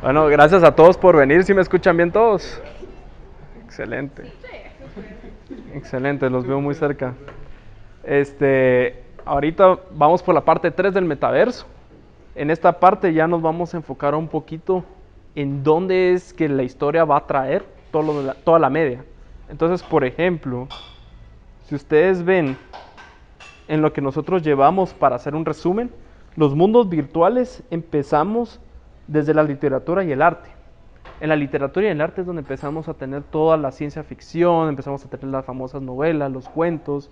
Bueno, gracias a todos por venir. ¿Sí me escuchan bien todos? Excelente. Excelente, los veo muy cerca. Ahorita vamos por la parte 3 del metaverso. En esta parte ya nos vamos a enfocar un poquito en dónde es que la historia va a traer toda la media. Entonces, por ejemplo, si ustedes ven en lo que nosotros llevamos para hacer un resumen, los mundos virtuales empezamos desde la literatura y el arte. En la literatura y el arte es donde empezamos a tener toda la ciencia ficción, empezamos a tener las famosas novelas, los cuentos,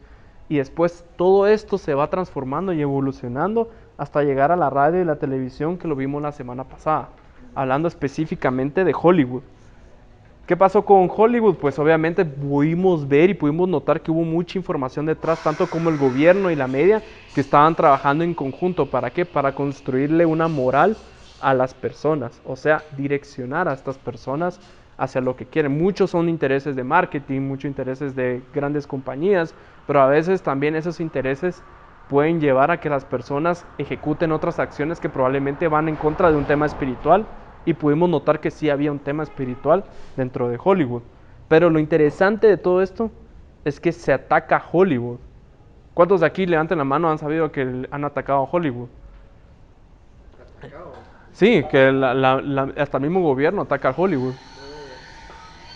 y después todo esto se va transformando y evolucionando hasta llegar a la radio y la televisión que lo vimos la semana pasada, hablando específicamente de Hollywood. ¿Qué pasó con Hollywood? Pues obviamente pudimos ver y pudimos notar que hubo mucha información detrás, tanto como el gobierno y la media, que estaban trabajando en conjunto. ¿Para qué? Para construirle una moral a las personas, o sea, direccionar a estas personas hacia lo que quieren. Muchos son intereses de marketing, muchos intereses de grandes compañías, pero a veces también esos intereses pueden llevar a que las personas ejecuten otras acciones que probablemente van en contra de un tema espiritual, y pudimos notar que sí había un tema espiritual dentro de Hollywood. Pero lo interesante de todo esto es que se ataca a Hollywood. ¿Cuántos de aquí, levanten la mano, han sabido que han atacado a Hollywood? Sí, que hasta el mismo gobierno ataca a Hollywood.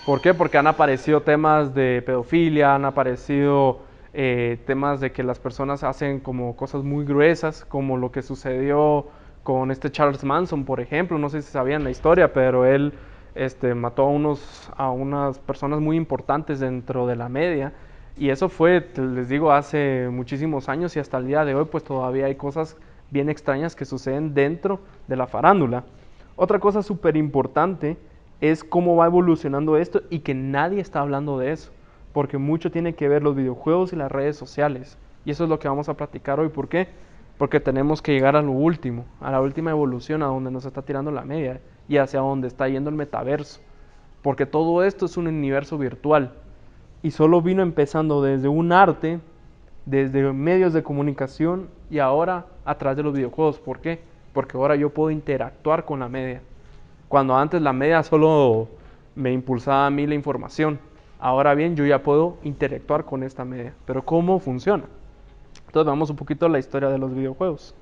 ¿Por qué? Porque han aparecido temas de pedofilia, han aparecido temas de que las personas hacen como cosas muy gruesas, como lo que sucedió con este Charles Manson, por ejemplo. No sé si sabían la historia, pero él mató a unas personas muy importantes dentro de la media. Y eso fue, les digo, hace muchísimos años, y hasta el día de hoy pues todavía hay cosas bien extrañas que suceden dentro de la farándula. Otra cosa súper importante es cómo va evolucionando esto y que nadie está hablando de eso, porque mucho tiene que ver los videojuegos y las redes sociales. Y eso es lo que vamos a platicar hoy. ¿Por qué? Porque tenemos que llegar a lo último, a la última evolución, a donde nos está tirando la media y hacia donde está yendo el metaverso. Porque todo esto es un universo virtual y solo vino empezando desde un arte, desde medios de comunicación, y ahora a través de los videojuegos. ¿Por qué? Porque ahora yo puedo interactuar con la media. Cuando antes la media solo me impulsaba a mí la información, ahora bien yo ya puedo interactuar con esta media. Pero ¿cómo funciona? Entonces vamos un poquito a la historia de los videojuegos.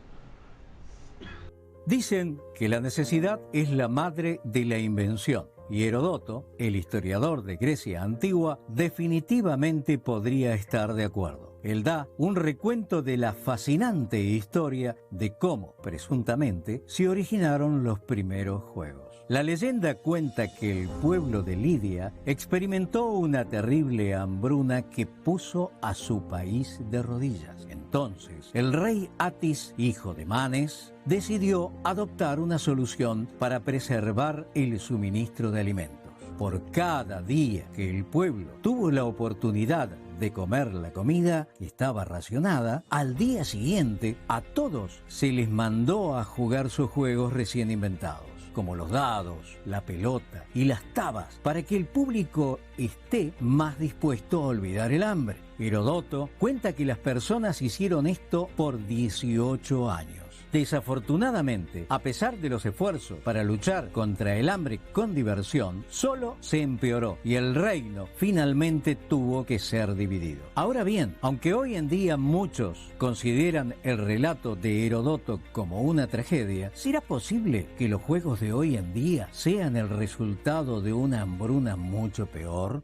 Dicen que la necesidad es la madre de la invención, y Herodoto, el historiador de Grecia antigua, definitivamente podría estar de acuerdo. Él da un recuento de la fascinante historia de cómo, presuntamente, se originaron los primeros juegos. La leyenda cuenta que el pueblo de Lidia experimentó una terrible hambruna que puso a su país de rodillas. Entonces, el rey Atis, hijo de Manes, decidió adoptar una solución para preservar el suministro de alimentos. Por cada día que el pueblo tuvo la oportunidad de comer la comida que estaba racionada, al día siguiente a todos se les mandó a jugar sus juegos recién inventados, como los dados, la pelota y las tabas, para que el público esté más dispuesto a olvidar el hambre. Herodoto cuenta que las personas hicieron esto por 18 años. Desafortunadamente, a pesar de los esfuerzos para luchar contra el hambre con diversión, solo se empeoró y el reino finalmente tuvo que ser dividido. Ahora bien, aunque hoy en día muchos consideran el relato de Herodoto como una tragedia, ¿será posible que los juegos de hoy en día sean el resultado de una hambruna mucho peor?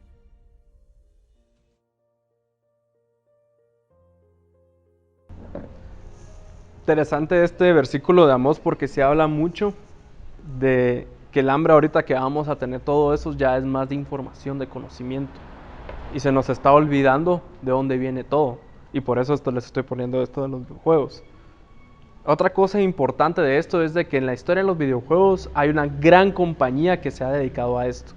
Interesante este versículo de Amós, porque se habla mucho de que el hambre ahorita que vamos a tener todo eso ya es más de información, de conocimiento, y se nos está olvidando de dónde viene todo, y por eso les estoy poniendo esto de los videojuegos. Otra cosa importante de esto es de que en la historia de los videojuegos hay una gran compañía que se ha dedicado a esto,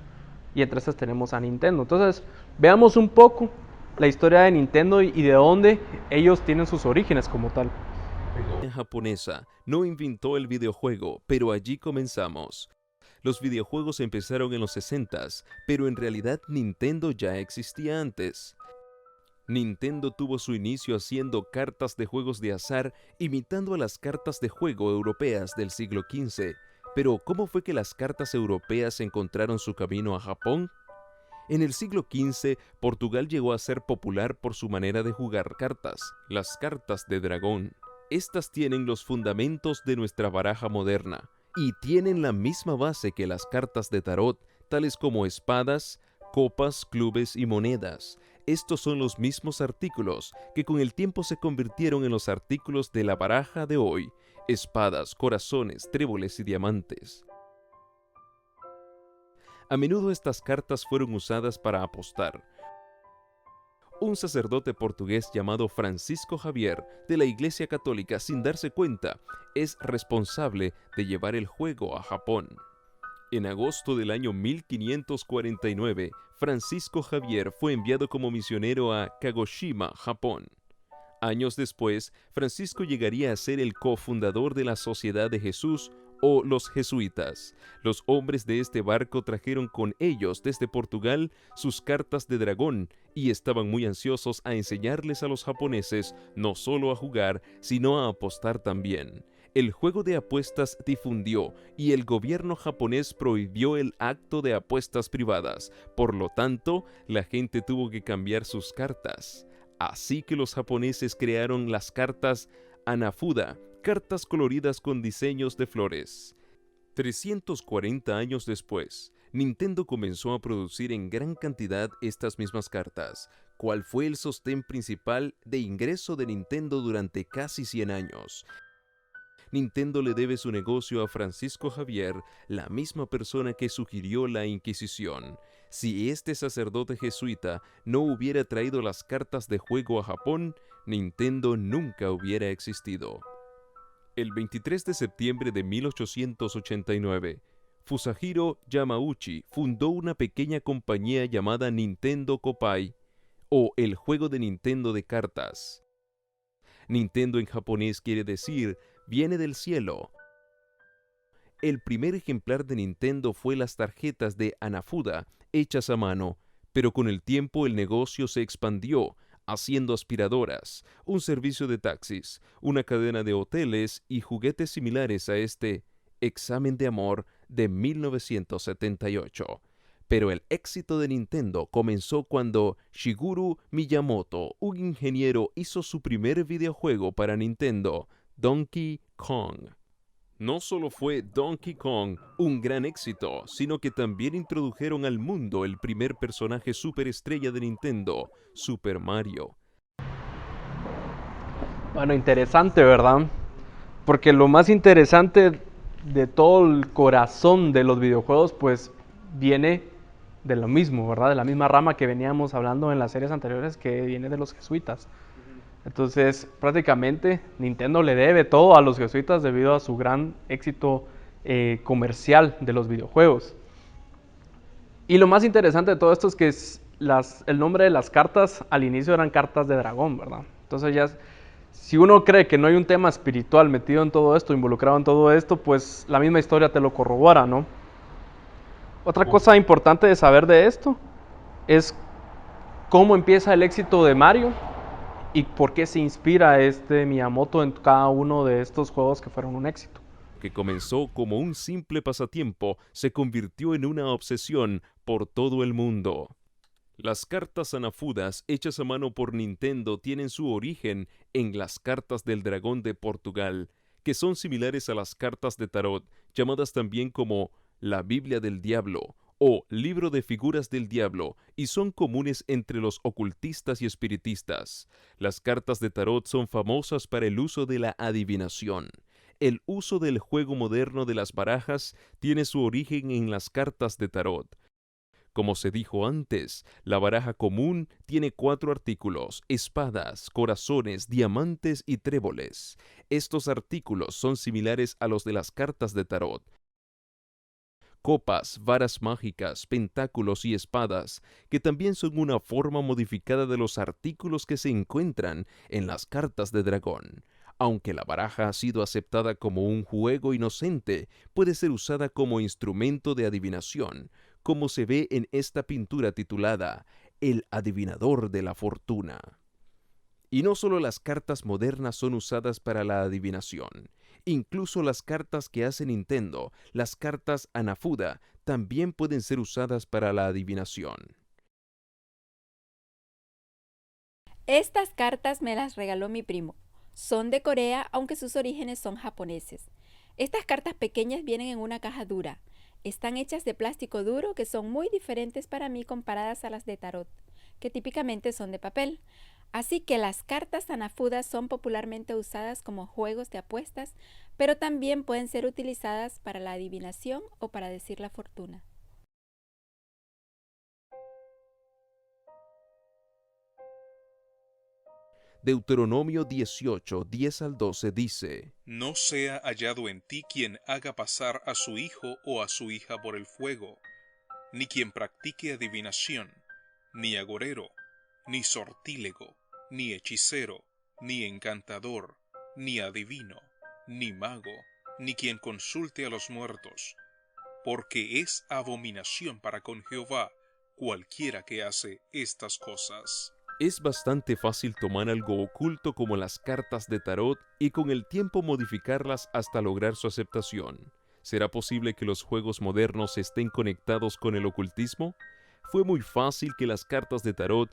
y entre esas tenemos a Nintendo. Entonces veamos un poco la historia de Nintendo y de dónde ellos tienen sus orígenes como tal. Japonesa no inventó el videojuego, pero allí comenzamos. Los videojuegos empezaron en los 60s, pero en realidad Nintendo ya existía antes. Nintendo tuvo su inicio haciendo cartas de juegos de azar imitando a las cartas de juego europeas del siglo XV. Pero, ¿cómo fue que las cartas europeas encontraron su camino a Japón? En el siglo XV, Portugal llegó a ser popular por su manera de jugar cartas, las cartas de dragón. Estas tienen los fundamentos de nuestra baraja moderna y tienen la misma base que las cartas de tarot, tales como espadas, copas, clubes y monedas. Estos son los mismos artículos que con el tiempo se convirtieron en los artículos de la baraja de hoy: espadas, corazones, tréboles y diamantes. A menudo estas cartas fueron usadas para apostar. Un sacerdote portugués llamado Francisco Javier, de la Iglesia Católica, sin darse cuenta, es responsable de llevar el juego a Japón. En agosto del año 1549, Francisco Javier fue enviado como misionero a Kagoshima, Japón. Años después, Francisco llegaría a ser el cofundador de la Sociedad de Jesús, o los jesuitas. Los hombres de este barco trajeron con ellos desde Portugal sus cartas de dragón y estaban muy ansiosos a enseñarles a los japoneses no solo a jugar, sino a apostar también. El juego de apuestas difundió y el gobierno japonés prohibió el acto de apuestas privadas. Por lo tanto, la gente tuvo que cambiar sus cartas. Así que los japoneses crearon las cartas Hanafuda, cartas coloridas con diseños de flores. 340 años después, Nintendo comenzó a producir en gran cantidad estas mismas cartas, cual fue el sostén principal de ingreso de Nintendo durante casi 100 años. Nintendo le debe su negocio a Francisco Javier, la misma persona que sugirió la Inquisición. Si este sacerdote jesuita no hubiera traído las cartas de juego a Japón, Nintendo nunca hubiera existido. El 23 de septiembre de 1889, Fusajiro Yamauchi fundó una pequeña compañía llamada Nintendo Kopai, o el juego de Nintendo de cartas. Nintendo en japonés quiere decir viene del cielo. El primer ejemplar de Nintendo fue las tarjetas de Hanafuda, hechas a mano, pero con el tiempo el negocio se expandió, haciendo aspiradoras, un servicio de taxis, una cadena de hoteles y juguetes similares a este Examen de Amor de 1978. Pero el éxito de Nintendo comenzó cuando Shigeru Miyamoto, un ingeniero, hizo su primer videojuego para Nintendo, Donkey Kong. No solo fue Donkey Kong un gran éxito, sino que también introdujeron al mundo el primer personaje superestrella de Nintendo, Super Mario. Bueno, interesante, ¿verdad? Porque lo más interesante de todo el corazón de los videojuegos, pues viene de lo mismo, ¿verdad? De la misma rama que veníamos hablando en las series anteriores, que viene de los jesuitas. Entonces, prácticamente Nintendo le debe todo a los jesuitas debido a su gran éxito comercial de los videojuegos. Y lo más interesante de todo esto es que el nombre de las cartas al inicio eran cartas de dragón, ¿verdad? Entonces ya, si uno cree que no hay un tema espiritual metido en todo esto, involucrado en todo esto, pues la misma historia te lo corrobora, ¿no? Otra cosa importante de saber de esto es cómo empieza el éxito de Mario y por qué se inspira Miyamoto en cada uno de estos juegos que fueron un éxito. Que comenzó como un simple pasatiempo, se convirtió en una obsesión por todo el mundo. Las cartas Hanafudas hechas a mano por Nintendo tienen su origen en las cartas del dragón de Portugal, que son similares a las cartas de tarot, llamadas también como la Biblia del Diablo o libro de figuras del diablo, y son comunes entre los ocultistas y espiritistas. Las cartas de tarot son famosas para el uso de la adivinación. El uso del juego moderno de las barajas tiene su origen en las cartas de tarot. Como se dijo antes, la baraja común tiene 4 artículos: espadas, corazones, diamantes y tréboles. Estos artículos son similares a los de las cartas de tarot. Copas, varas mágicas, pentáculos y espadas, que también son una forma modificada de los artículos que se encuentran en las cartas de dragón. Aunque la baraja ha sido aceptada como un juego inocente, puede ser usada como instrumento de adivinación, como se ve en esta pintura titulada El adivinador de la fortuna. Y no solo las cartas modernas son usadas para la adivinación. Incluso las cartas que hace Nintendo, las cartas Hanafuda, también pueden ser usadas para la adivinación. Estas cartas me las regaló mi primo. Son de Corea, aunque sus orígenes son japoneses. Estas cartas pequeñas vienen en una caja dura. Están hechas de plástico duro que son muy diferentes para mí comparadas a las de tarot, que típicamente son de papel. Así que las cartas Hanafuda son popularmente usadas como juegos de apuestas, pero también pueden ser utilizadas para la adivinación o para decir la fortuna. Deuteronomio 18, 10 al 12 dice: No sea hallado en ti quien haga pasar a su hijo o a su hija por el fuego, ni quien practique adivinación, ni agorero, ni sortílego, ni hechicero, ni encantador, ni adivino, ni mago, ni quien consulte a los muertos, porque es abominación para con Jehová cualquiera que hace estas cosas. Es bastante fácil tomar algo oculto como las cartas de tarot y con el tiempo modificarlas hasta lograr su aceptación. ¿Será posible que los juegos modernos estén conectados con el ocultismo? Fue muy fácil que las cartas de tarot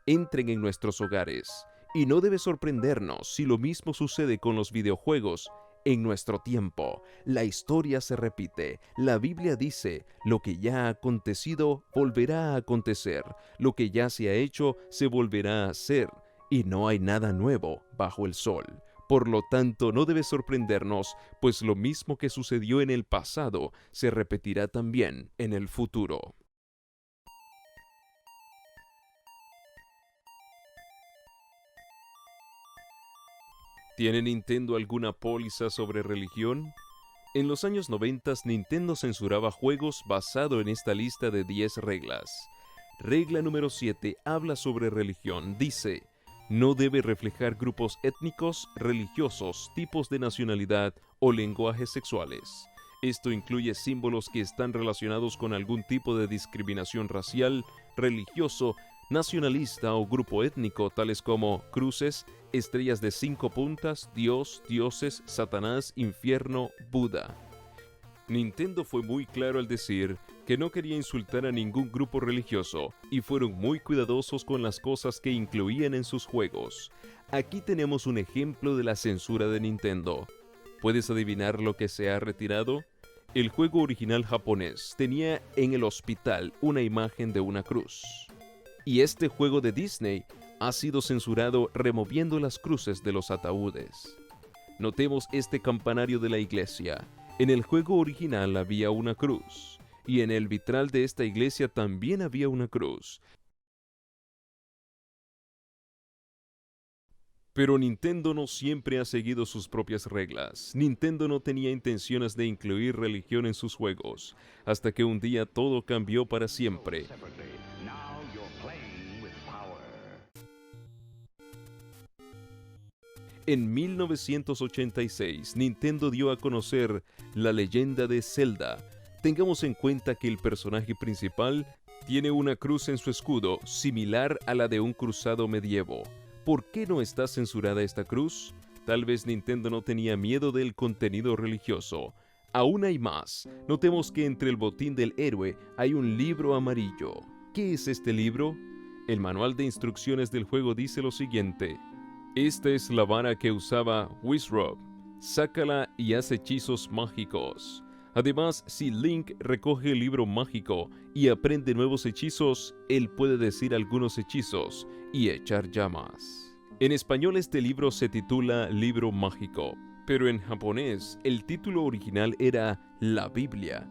entren en nuestros hogares, y no debe sorprendernos si lo mismo sucede con los videojuegos. En nuestro tiempo, la historia se repite. La Biblia dice, lo que ya ha acontecido volverá a acontecer, lo que ya se ha hecho se volverá a hacer, y no hay nada nuevo bajo el sol. Por lo tanto, no debe sorprendernos, pues lo mismo que sucedió en el pasado se repetirá también en el futuro. ¿Tiene Nintendo alguna póliza sobre religión? En los años 90, Nintendo censuraba juegos basado en esta lista de 10 reglas. Regla número 7 habla sobre religión. Dice, no debe reflejar grupos étnicos, religiosos, tipos de nacionalidad o lenguajes sexuales. Esto incluye símbolos que están relacionados con algún tipo de discriminación racial, religioso, nacionalista o grupo étnico, tales como cruces, estrellas de 5 puntas, Dios, dioses, Satanás, infierno, Buda. Nintendo fue muy claro al decir que no quería insultar a ningún grupo religioso y fueron muy cuidadosos con las cosas que incluían en sus juegos. Aquí tenemos un ejemplo de la censura de Nintendo. ¿Puedes adivinar lo que se ha retirado? El juego original japonés tenía en el hospital una imagen de una cruz. Y este juego de Disney ha sido censurado removiendo las cruces de los ataúdes. Notemos este campanario de la iglesia. En el juego original había una cruz, y en el vitral de esta iglesia también había una cruz. Pero Nintendo no siempre ha seguido sus propias reglas. Nintendo no tenía intenciones de incluir religión en sus juegos, hasta que un día todo cambió para siempre. En 1986, Nintendo dio a conocer La Leyenda de Zelda. Tengamos en cuenta que el personaje principal tiene una cruz en su escudo, similar a la de un cruzado medievo. ¿Por qué no está censurada esta cruz? Tal vez Nintendo no tenía miedo del contenido religioso. Aún hay más. Notemos que entre el botín del héroe hay un libro amarillo. ¿Qué es este libro? El manual de instrucciones del juego dice lo siguiente. Esta es la vara que usaba Wizrobe. Sácala y haz hechizos mágicos. Además, si Link recoge el libro mágico y aprende nuevos hechizos, él puede decir algunos hechizos y echar llamas. En español este libro se titula Libro Mágico, pero en japonés el título original era La Biblia.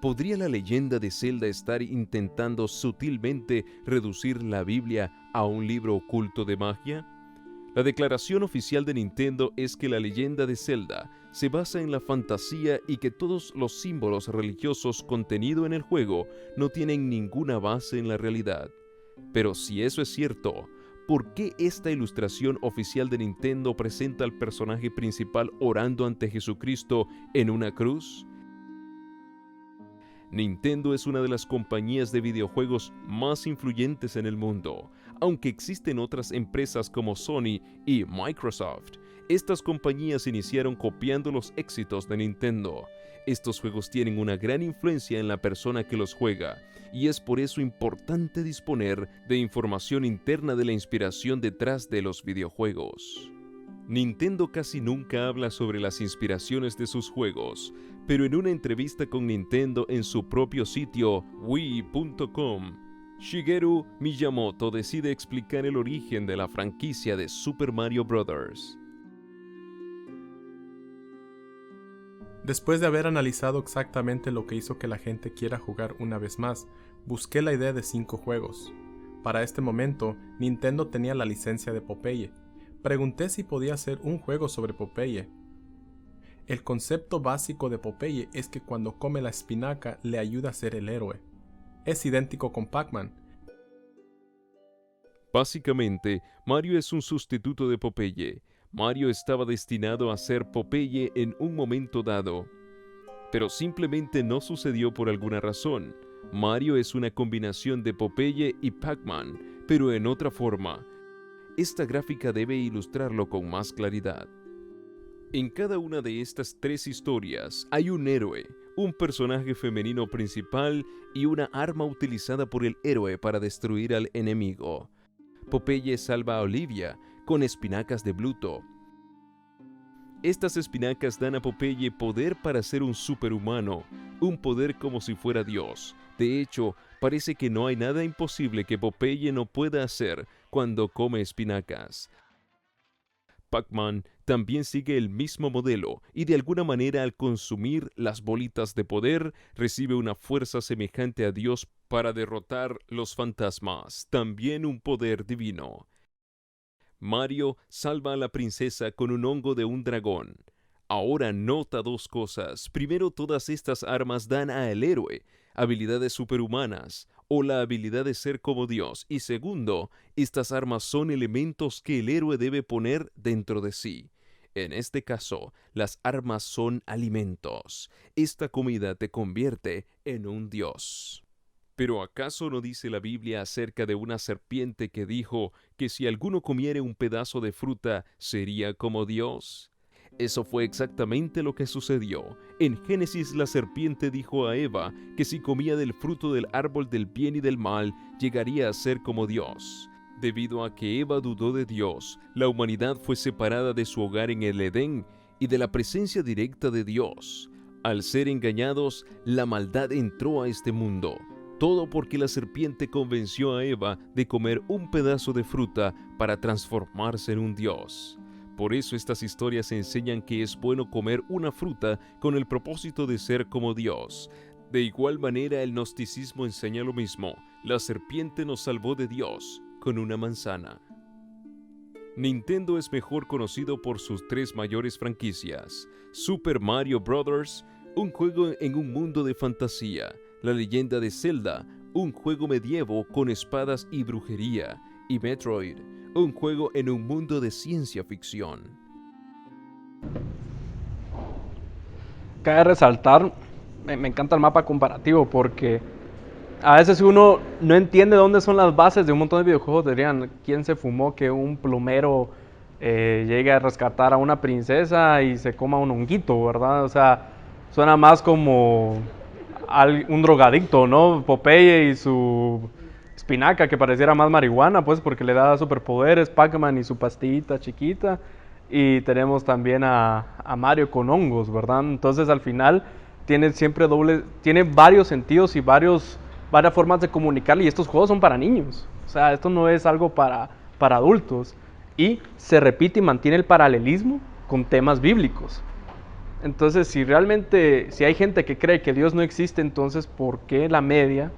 ¿Podría la leyenda de Zelda estar intentando sutilmente reducir la Biblia a un libro oculto de magia? La declaración oficial de Nintendo es que la leyenda de Zelda se basa en la fantasía y que todos los símbolos religiosos contenidos en el juego no tienen ninguna base en la realidad. Pero si eso es cierto, ¿por qué esta ilustración oficial de Nintendo presenta al personaje principal orando ante Jesucristo en una cruz? Nintendo es una de las compañías de videojuegos más influyentes en el mundo. Aunque existen otras empresas como Sony y Microsoft, Estas compañías iniciaron copiando los éxitos de Nintendo. Estos juegos tienen una gran influencia en la persona que los juega, y es por eso importante disponer de información interna de la inspiración detrás de los videojuegos. Nintendo casi nunca habla sobre las inspiraciones de sus juegos, pero en una entrevista con Nintendo en su propio sitio Wii.com, Shigeru Miyamoto decide explicar el origen de la franquicia de Super Mario Bros. Después de haber analizado exactamente lo que hizo que la gente quiera jugar una vez más, busqué la idea de 5 juegos. Para este momento, Nintendo tenía la licencia de Popeye. Pregunté si podía hacer un juego sobre Popeye. El concepto básico de Popeye es que cuando come la espinaca le ayuda a ser el héroe. Es idéntico con Pac-Man. Básicamente, Mario es un sustituto de Popeye. Mario estaba destinado a ser Popeye en un momento dado, pero simplemente no sucedió por alguna razón. Mario es una combinación de Popeye y Pac-Man, pero en otra forma. Esta gráfica debe ilustrarlo con más claridad. En cada una de estas 3 historias hay un héroe, un personaje femenino principal y una arma utilizada por el héroe para destruir al enemigo. Popeye salva a Olivia con espinacas de Bluto. Estas espinacas dan a Popeye poder para ser un superhumano, un poder como si fuera Dios. De hecho, parece que no hay nada imposible que Popeye no pueda hacer cuando come espinacas. Pac-Man también sigue el mismo modelo y de alguna manera al consumir las bolitas de poder recibe una fuerza semejante a Dios para derrotar los fantasmas, también un poder divino. Mario salva a la princesa con un hongo de un dragón. Ahora nota 2 cosas. Primero, todas estas armas dan al héroe habilidades superhumanas o la habilidad de ser como Dios. Y segundo, estas armas son elementos que el héroe debe poner dentro de sí. En este caso, las armas son alimentos. Esta comida te convierte en un dios. ¿Pero acaso no dice la Biblia acerca de una serpiente que dijo que si alguno comiere un pedazo de fruta, sería como Dios? Eso fue exactamente lo que sucedió. En Génesis, la serpiente dijo a Eva que si comía del fruto del árbol del bien y del mal, llegaría a ser como Dios. Debido a que Eva dudó de Dios, la humanidad fue separada de su hogar en el Edén y de la presencia directa de Dios. Al ser engañados, la maldad entró a este mundo. Todo porque la serpiente convenció a Eva de comer un pedazo de fruta para transformarse en un dios. Por eso estas historias enseñan que es bueno comer una fruta con el propósito de ser como Dios. De igual manera, el gnosticismo enseña lo mismo. La serpiente nos salvó de Dios con una manzana. Nintendo es mejor conocido por sus 3 mayores franquicias: Super Mario Bros., un juego en un mundo de fantasía; La Leyenda de Zelda, un juego medievo con espadas y brujería; y Metroid, un juego en un mundo de ciencia ficción. Cabe resaltar, me encanta el mapa comparativo porque a veces uno no entiende dónde son las bases de un montón de videojuegos. Dirían, ¿quién se fumó que un plomero llegue a rescatar a una princesa y se coma un honguito, verdad? O sea, suena más como un drogadicto, ¿no? Popeye y su espinaca, que pareciera más marihuana, pues, porque le da superpoderes. Pac-Man y su pastillita chiquita. Y tenemos también a Mario con hongos, ¿verdad? Entonces, al final, tiene siempre tiene varios sentidos y varias formas de comunicar, y estos juegos son para niños. O sea, esto no es algo para adultos. Y se repite y mantiene el paralelismo con temas bíblicos. Entonces, si hay gente que cree que Dios no existe, entonces, ¿por qué la media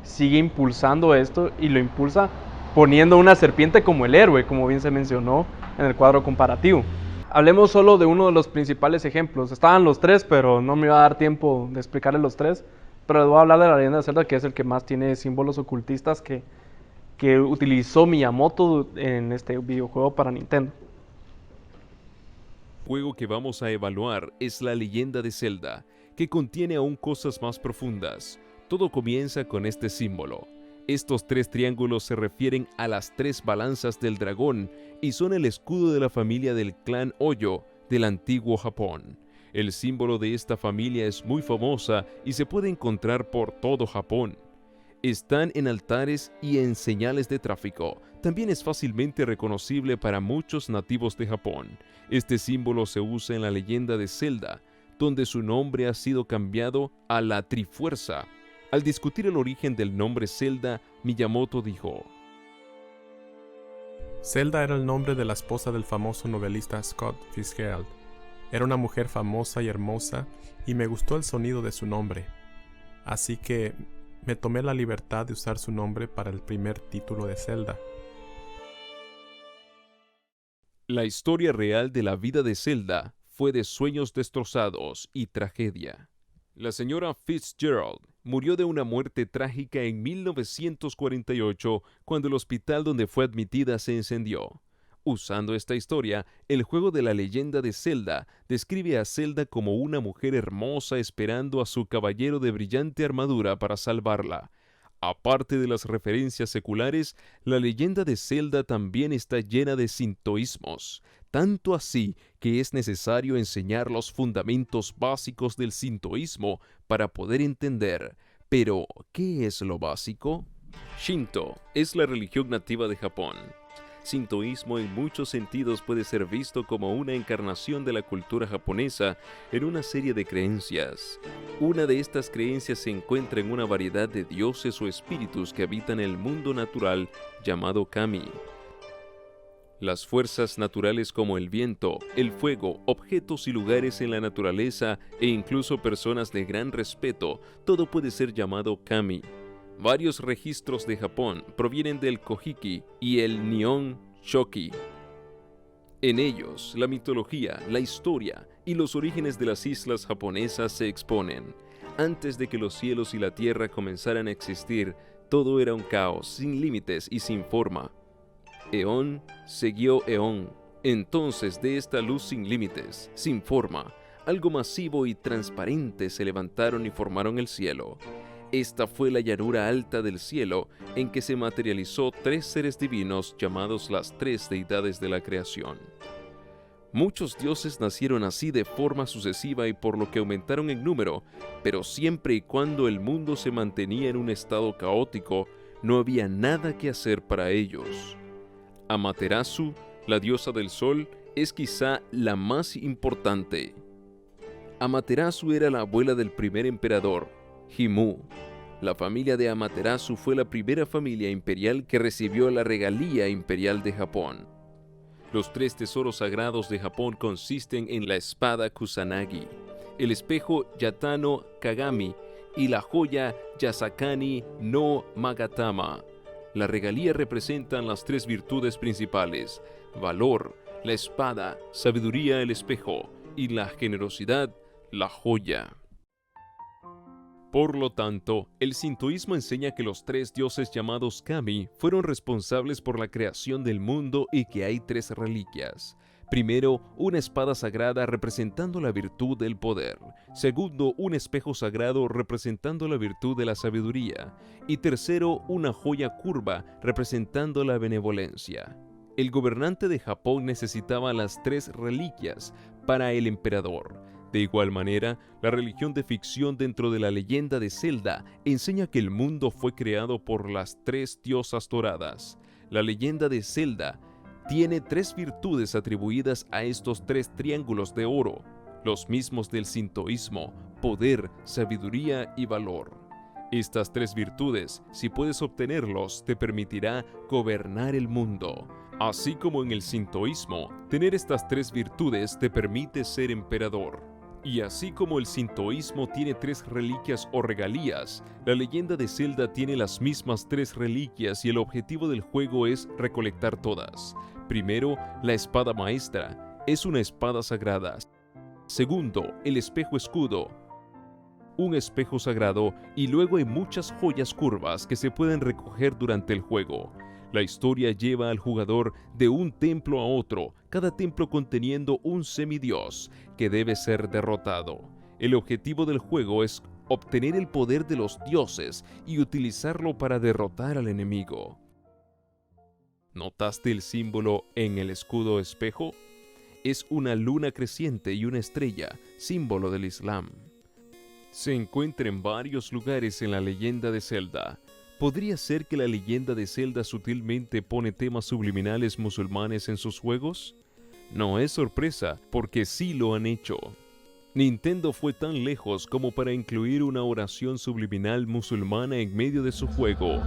sigue impulsando esto y lo impulsa poniendo una serpiente como el héroe, como bien se mencionó en el cuadro comparativo? Hablemos solo de uno de los principales ejemplos. Estaban los 3, pero no me iba a dar tiempo de explicarles los 3. Pero les voy a hablar de La Leyenda de Zelda, que es el que más tiene símbolos ocultistas que utilizó Miyamoto en este videojuego para Nintendo. El juego que vamos a evaluar es La Leyenda de Zelda, que contiene aún cosas más profundas. Todo comienza con este símbolo. Estos 3 triángulos se refieren a las 3 balanzas del dragón y son el escudo de la familia del clan Oyo del antiguo Japón. El símbolo de esta familia es muy famosa y se puede encontrar por todo Japón. Están en altares y en señales de tráfico. También es fácilmente reconocible para muchos nativos de Japón. Este símbolo se usa en la leyenda de Zelda, donde su nombre ha sido cambiado a la Trifuerza. Al discutir el origen del nombre Zelda, Miyamoto dijo: Zelda era el nombre de la esposa del famoso novelista Scott Fitzgerald. Era una mujer famosa y hermosa y me gustó el sonido de su nombre. Así que me tomé la libertad de usar su nombre para el primer título de Zelda. La historia real de la vida de Zelda fue de sueños destrozados y tragedia. La señora Fitzgerald murió de una muerte trágica en 1948 cuando el hospital donde fue admitida se incendió. Usando esta historia, el juego de la leyenda de Zelda describe a Zelda como una mujer hermosa esperando a su caballero de brillante armadura para salvarla. Aparte de las referencias seculares, la leyenda de Zelda también está llena de sintoísmos, tanto así que es necesario enseñar los fundamentos básicos del sintoísmo para poder entender. Pero, ¿qué es lo básico? Shinto es la religión nativa de Japón. Sintoísmo en muchos sentidos puede ser visto como una encarnación de la cultura japonesa en una serie de creencias. Una de estas creencias se encuentra en una variedad de dioses o espíritus que habitan el mundo natural llamado kami. Las fuerzas naturales como el viento, el fuego, objetos y lugares en la naturaleza e incluso personas de gran respeto, todo puede ser llamado kami. Varios registros de Japón provienen del Kojiki y el Nihon Shoki. En ellos, la mitología, la historia y los orígenes de las islas japonesas se exponen. Antes de que los cielos y la tierra comenzaran a existir, todo era un caos, sin límites y sin forma. Eón siguió eón. Entonces, de esta luz sin límites, sin forma, algo masivo y transparente se levantaron y formaron el cielo. Esta fue la llanura alta del cielo en que se materializó 3 seres divinos llamados las 3 deidades de la creación. Muchos dioses nacieron así de forma sucesiva y por lo que aumentaron en número, pero siempre y cuando el mundo se mantenía en un estado caótico, no había nada que hacer para ellos. Amaterasu, la diosa del sol, es quizá la más importante. Amaterasu era la abuela del primer emperador, Jimmu. La familia de Amaterasu fue la primera familia imperial que recibió la regalía imperial de Japón. Los 3 tesoros sagrados de Japón consisten en la espada Kusanagi, el espejo Yatano Kagami y la joya Yasakani no Magatama. La regalía representan las 3 virtudes principales: valor, la espada, sabiduría, el espejo, y la generosidad, la joya. Por lo tanto, el sintoísmo enseña que los 3 dioses llamados kami fueron responsables por la creación del mundo y que hay 3 reliquias. Primero, una espada sagrada representando la virtud del poder. Segundo, un espejo sagrado representando la virtud de la sabiduría. Y tercero, una joya curva representando la benevolencia. El gobernante de Japón necesitaba las 3 reliquias para el emperador. De igual manera, la religión de ficción dentro de la leyenda de Zelda enseña que el mundo fue creado por las 3 diosas doradas. La leyenda de Zelda tiene 3 virtudes atribuidas a estos 3 triángulos de oro, los mismos del sintoísmo: poder, sabiduría y valor. Estas 3 virtudes, si puedes obtenerlos, te permitirá gobernar el mundo. Así como en el sintoísmo, tener estas 3 virtudes te permite ser emperador. Y así como el sintoísmo tiene 3 reliquias o regalías, la leyenda de Zelda tiene las mismas 3 reliquias y el objetivo del juego es recolectar todas. Primero, la espada maestra, es una espada sagrada. Segundo, el espejo escudo, un espejo sagrado, y luego hay muchas joyas curvas que se pueden recoger durante el juego. La historia lleva al jugador de un templo a otro, cada templo conteniendo un semidios que debe ser derrotado. El objetivo del juego es obtener el poder de los dioses y utilizarlo para derrotar al enemigo. ¿Notaste el símbolo en el escudo espejo? Es una luna creciente y una estrella, símbolo del Islam. Se encuentra en varios lugares en la leyenda de Zelda. ¿Podría ser que la leyenda de Zelda sutilmente pone temas subliminales musulmanes en sus juegos? No es sorpresa, porque sí lo han hecho. Nintendo fue tan lejos como para incluir una oración subliminal musulmana en medio de su juego.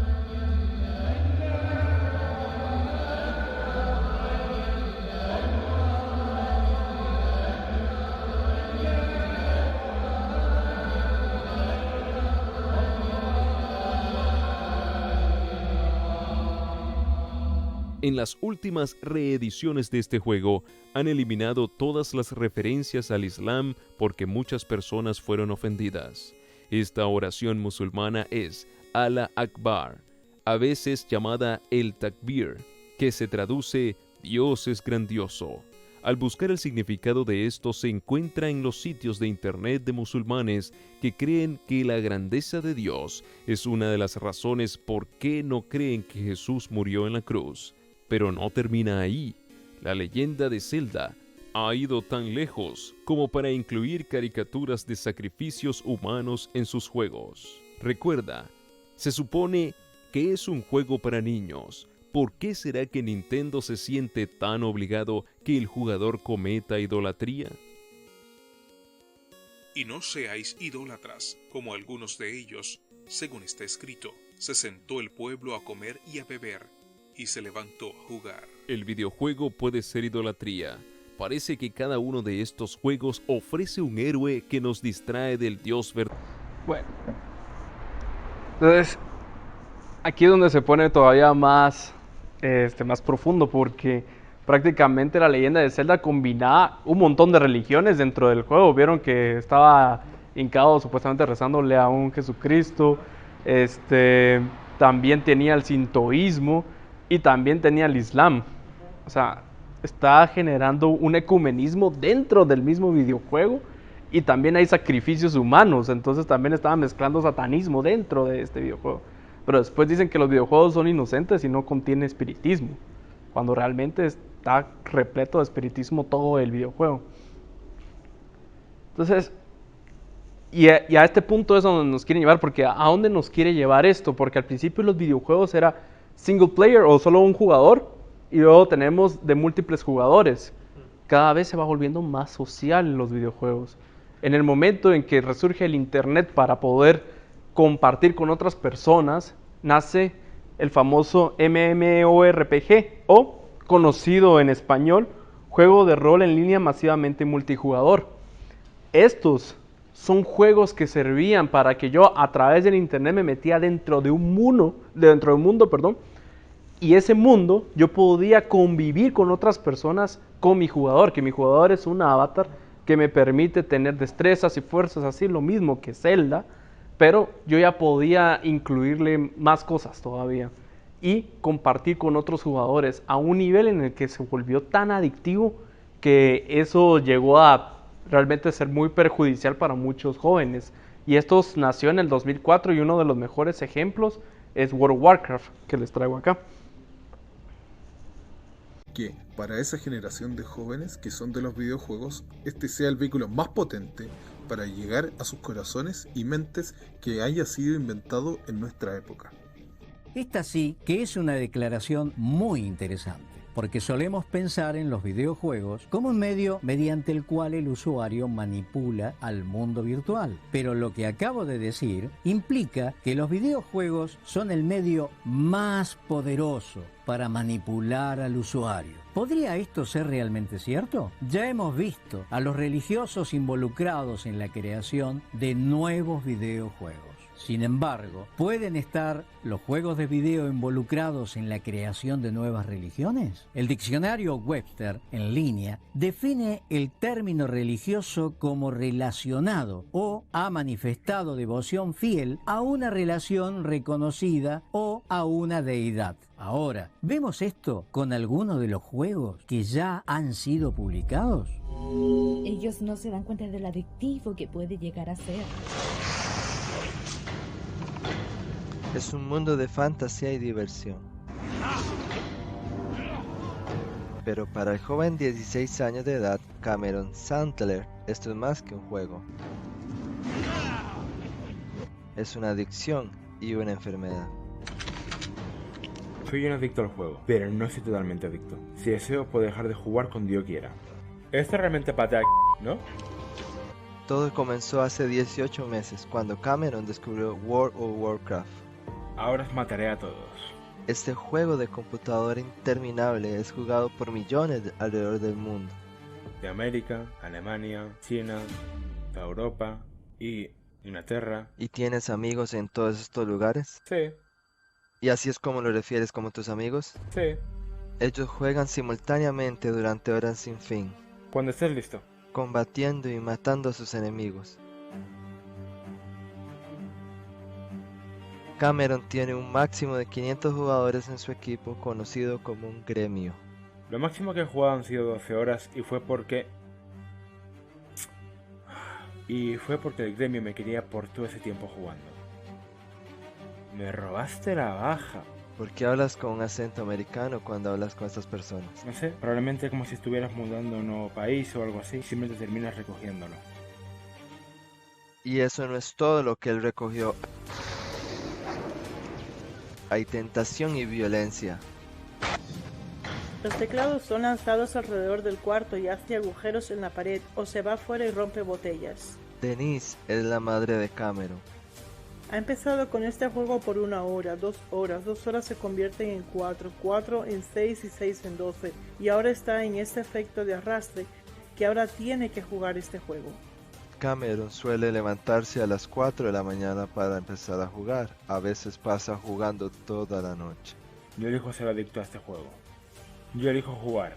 En las últimas reediciones de este juego han eliminado todas las referencias al Islam porque muchas personas fueron ofendidas. Esta oración musulmana es Allah Akbar, a veces llamada el Takbir, que se traduce Dios es grandioso. Al buscar el significado de esto se encuentra en los sitios de internet de musulmanes que creen que la grandeza de Dios es una de las razones por qué no creen que Jesús murió en la cruz. Pero no termina ahí. La leyenda de Zelda ha ido tan lejos como para incluir caricaturas de sacrificios humanos en sus juegos. Recuerda, se supone que es un juego para niños. ¿Por qué será que Nintendo se siente tan obligado que el jugador cometa idolatría? Y no seáis idólatras, como algunos de ellos, según está escrito. Se sentó el pueblo a comer y a beber, y se levantó a jugar. El videojuego puede ser idolatría. Parece que cada uno de estos juegos ofrece un héroe que nos distrae del Dios verdadero. Bueno, entonces aquí es donde se pone todavía más profundo, porque prácticamente la leyenda de Zelda combinaba un montón de religiones dentro del juego. Vieron que estaba hincado supuestamente rezándole a un Jesucristo, también tenía el sintoísmo y también tenía el Islam. O sea, está generando un ecumenismo dentro del mismo videojuego, y también hay sacrificios humanos. Entonces también estaba mezclando satanismo dentro de este videojuego. Pero después dicen que los videojuegos son inocentes y no contienen espiritismo, cuando realmente está repleto de espiritismo todo el videojuego. Entonces, y a este punto es donde nos quieren llevar, porque ¿a dónde nos quiere llevar esto? Porque al principio los videojuegos era single player o solo un jugador, y luego tenemos de múltiples jugadores. Cada vez se va volviendo más social en los videojuegos. En el momento en que resurge el internet para poder compartir con otras personas, nace el famoso MMORPG, o conocido en español, juego de rol en línea masivamente multijugador. Estos son juegos que servían para que yo a través del internet me metía dentro de un mundo, y ese mundo yo podía convivir con otras personas, con mi jugador, que mi jugador es un avatar que me permite tener destrezas y fuerzas, así lo mismo que Zelda, pero yo ya podía incluirle más cosas todavía y compartir con otros jugadores a un nivel en el que se volvió tan adictivo que eso llegó a realmente ser muy perjudicial para muchos jóvenes. Y esto nació en el 2004, y uno de los mejores ejemplos es World of Warcraft, que les traigo acá. Que para esa generación de jóvenes que son de los videojuegos, este sea el vehículo más potente para llegar a sus corazones y mentes que haya sido inventado en nuestra época. Esta sí que es una declaración muy interesante, porque solemos pensar en los videojuegos como un medio mediante el cual el usuario manipula al mundo virtual. Pero lo que acabo de decir implica que los videojuegos son el medio más poderoso para manipular al usuario. ¿Podría esto ser realmente cierto? Ya hemos visto a los religiosos involucrados en la creación de nuevos videojuegos. Sin embargo, ¿pueden estar los juegos de video involucrados en la creación de nuevas religiones? El diccionario Webster en línea define el término religioso como relacionado o ha manifestado devoción fiel a una relación reconocida o a una deidad. Ahora, ¿vemos esto con alguno de los juegos que ya han sido publicados? Ellos no se dan cuenta de lo adictivo que puede llegar a ser. Es un mundo de fantasía y diversión. Pero para el joven de 16 años de edad, Cameron Sandler, esto es más que un juego. Es una adicción y una enfermedad. Soy un adicto al juego, pero no soy totalmente adicto. Si deseo, puedo dejar de jugar cuando yo quiera. Esto realmente patea, ¿no? Todo comenzó hace 18 meses, cuando Cameron descubrió World of Warcraft. Ahora os mataré a todos. Este juego de computadora interminable es jugado por millones alrededor del mundo. De América, Alemania, China, de Europa y Inglaterra. ¿Y tienes amigos en todos estos lugares? Sí, ¿Y así es como lo refieres como tus amigos? sí. Ellos juegan simultáneamente durante horas sin fin, Cuando estés listo. combatiendo y matando a sus enemigos. Cameron tiene un máximo de 500 jugadores en su equipo, conocido como un gremio. Lo máximo que he jugado han sido 12 horas y fue porque el gremio me quería por todo ese tiempo jugando. Me robaste la baja. ¿Por qué hablas con un acento americano cuando hablas con estas personas? No sé, probablemente como si estuvieras mudando a un nuevo país o algo así, simplemente terminas recogiéndolo. Y eso no es todo lo que él recogió. Hay tentación y violencia. Los teclados son lanzados alrededor del cuarto y hace agujeros en la pared o se va afuera y rompe botellas. Denise es la madre de Cameron. Ha empezado con este juego por 1 hora, 2 horas, 2 horas se convierten en 4, 4 en 6 y 6 en 12 y ahora está en este efecto de arrastre que ahora tiene que jugar este juego. Cameron suele levantarse a las 4 de la mañana para empezar a jugar. A veces pasa jugando toda la noche. Yo elijo ser adicto a este juego. Yo elijo jugar.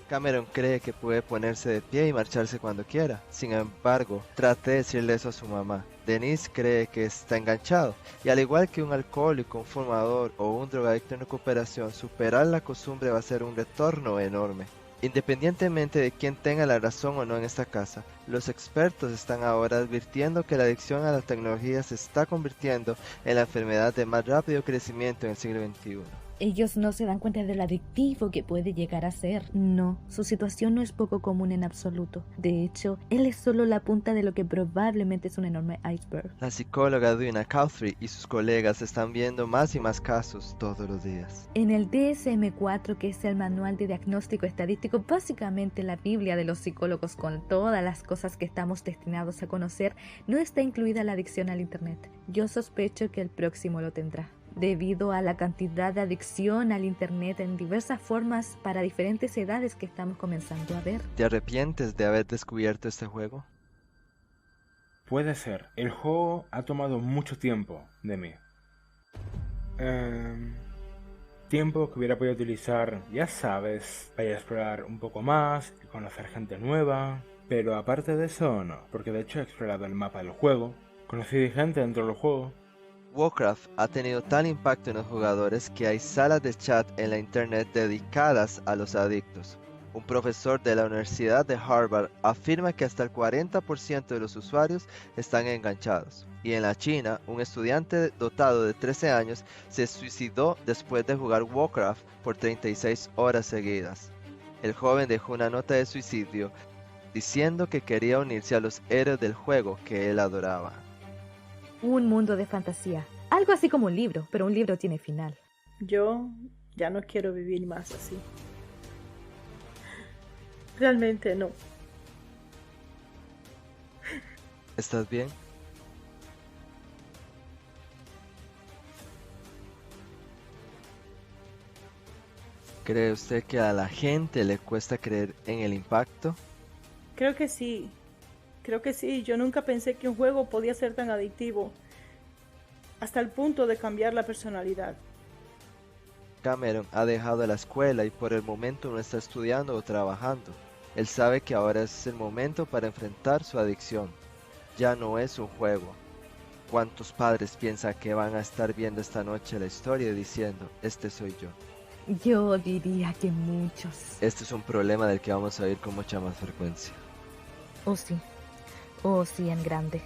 Cameron cree que puede ponerse de pie y marcharse cuando quiera. Sin embargo, trate de decirle eso a su mamá. Denise cree que está enganchado. Y al igual que un alcohólico, un fumador o un drogadicto en recuperación, superar la costumbre va a ser un retorno enorme. Independientemente de quién tenga la razón o no en esta casa, los expertos están ahora advirtiendo que la adicción a la tecnología se está convirtiendo en la enfermedad de más rápido crecimiento en el siglo XXI. Ellos no se dan cuenta de lo adictivo que puede llegar a ser. No, su situación no es poco común en absoluto. De hecho, él es solo la punta de lo que probablemente es un enorme iceberg. La psicóloga Dina Cawthry y sus colegas están viendo más y más casos todos los días. En el DSM-4, que es el manual de diagnóstico estadístico, básicamente la Biblia de los psicólogos con todas las cosas que estamos destinados a conocer, no está incluida la adicción al internet. Yo sospecho que el próximo lo tendrá, debido a la cantidad de adicción al internet en diversas formas para diferentes edades que estamos comenzando a ver. ¿Te arrepientes de haber descubierto este juego? Puede ser. El juego ha tomado mucho tiempo de mí. Tiempo que hubiera podido utilizar, ya sabes, para explorar un poco más y conocer gente nueva. Pero aparte de eso, no. Porque de hecho he explorado el mapa del juego, conocí gente dentro del juego. Warcraft ha tenido tal impacto en los jugadores que hay salas de chat en la internet dedicadas a los adictos. Un profesor de la Universidad de Harvard afirma que hasta el 40% de los usuarios están enganchados. Y en la China, un estudiante dotado de 13 años se suicidó después de jugar Warcraft por 36 horas seguidas. El joven dejó una nota de suicidio diciendo que quería unirse a los héroes del juego que él adoraba. Un mundo de fantasía. Algo así como un libro, pero un libro tiene final. Yo ya no quiero vivir más así. Realmente no. ¿Estás bien? ¿Cree usted que a la gente le cuesta creer en el impacto? Creo que sí. Yo nunca pensé que un juego podía ser tan adictivo, hasta el punto de cambiar la personalidad. Cameron ha dejado la escuela y por el momento no está estudiando o trabajando. Él sabe que ahora es el momento para enfrentar su adicción. Ya no es un juego. ¿Cuántos padres piensan que van a estar viendo esta noche la historia y diciendo, este soy yo? Yo diría que muchos. Este es un problema del que vamos a oír con mucha más frecuencia. Oh sí, en grande.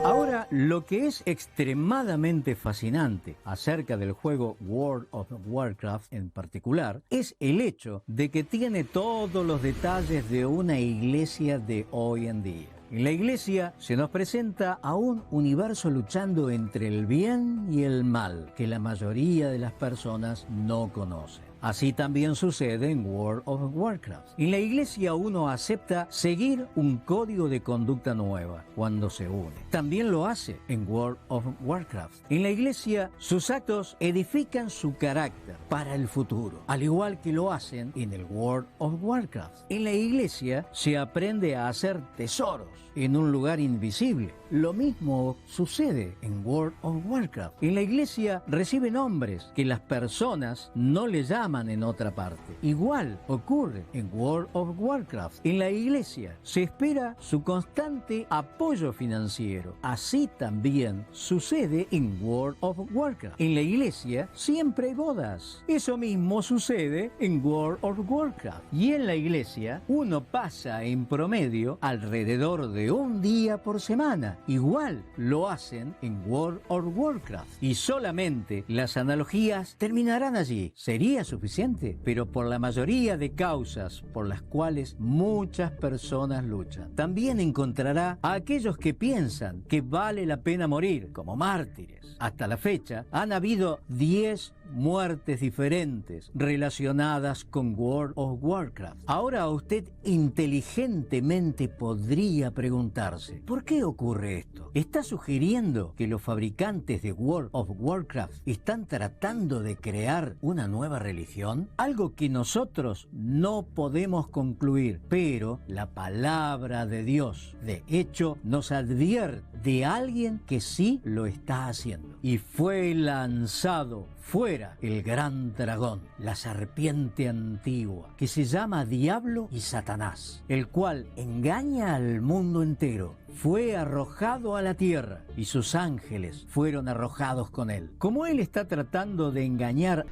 Ahora, lo que es extremadamente fascinante acerca del juego World of Warcraft en particular es el hecho de que tiene todos los detalles de una iglesia de hoy en día. En la iglesia se nos presenta a un universo luchando entre el bien y el mal que la mayoría de las personas no conocen. Así también sucede en World of Warcraft. En la iglesia uno acepta seguir un código de conducta nueva cuando se une. También lo hace en World of Warcraft. En la iglesia sus actos edifican su carácter para el futuro, al igual que lo hacen en el World of Warcraft. En la iglesia se aprende a hacer tesoros en un lugar invisible. Lo mismo sucede en World of Warcraft. En la iglesia recibe nombres que las personas no le llaman en otra parte. Igual ocurre en World of Warcraft. En la iglesia se espera su constante apoyo financiero. Así también sucede en World of Warcraft. En la iglesia siempre hay bodas. Eso mismo sucede en World of Warcraft. Y en la iglesia uno pasa en promedio alrededor de un día por semana. Igual lo hacen en World of Warcraft. Y solamente las analogías terminarán allí. Sería suficiente, pero por la mayoría de causas por las cuales muchas personas luchan. También encontrará a aquellos que piensan que vale la pena morir como mártires. Hasta la fecha han habido 10 muertes diferentes relacionadas con World of Warcraft. Ahora usted inteligentemente podría preguntarse, ¿por qué ocurre esto? ¿Está sugiriendo que los fabricantes de World of Warcraft están tratando de crear una nueva religión? Algo que nosotros no podemos concluir, pero la palabra de Dios, de hecho, nos advierte de alguien que sí lo está haciendo. Y fue lanzado fuera el gran dragón, la serpiente antigua, que se llama Diablo y Satanás, el cual engaña al mundo entero. Fue arrojado a la tierra y sus ángeles fueron arrojados con él. Como él está tratando de engañar,